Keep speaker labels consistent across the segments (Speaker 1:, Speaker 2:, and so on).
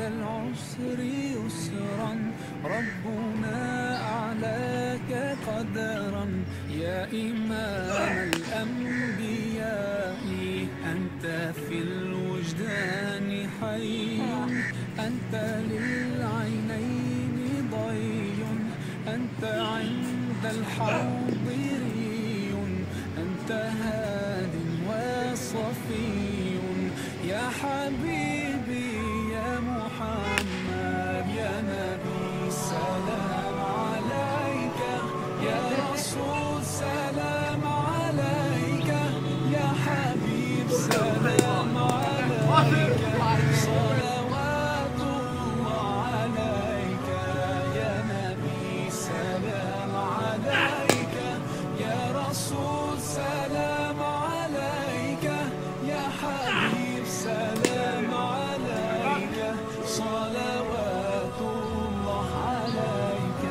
Speaker 1: العسر يسرا، ربنا أعلاك قدرا. يا إمام الأنبياء أنت في الوجدان حي، أنت للعينين ضي، أنت عند الحوض ري، أنت هاد وصفي. يا حبيبي يا محمد يا نبي سلام عليك، يا رسول سلام عليك، يا حبيب سلام عليك، صلوات الله عليك. يا نبي سلام عليك، يا رسول سلام عليك، يا حبيب سلام عليك، صلوات الله عليك.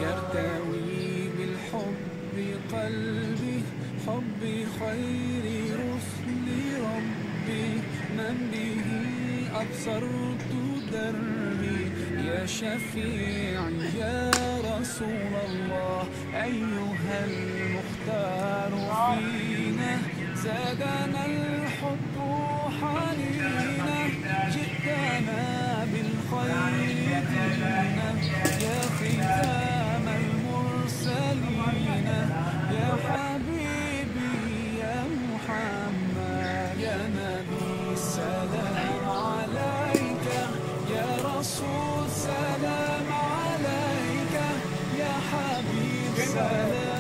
Speaker 1: يرتوي بالحب قلبي، حب خير رسل ربي، من به أبصرت دربي. يا شفيعي يا رسول الله، أيها المختار فينا، زادنا الحب حنينا، جئتنا بالخير دينا. يا ختام المرسلين، يا حبيبي يا محمد يا نبي سلام عليك، يا رسول سلام عليك، يا حبيب سلام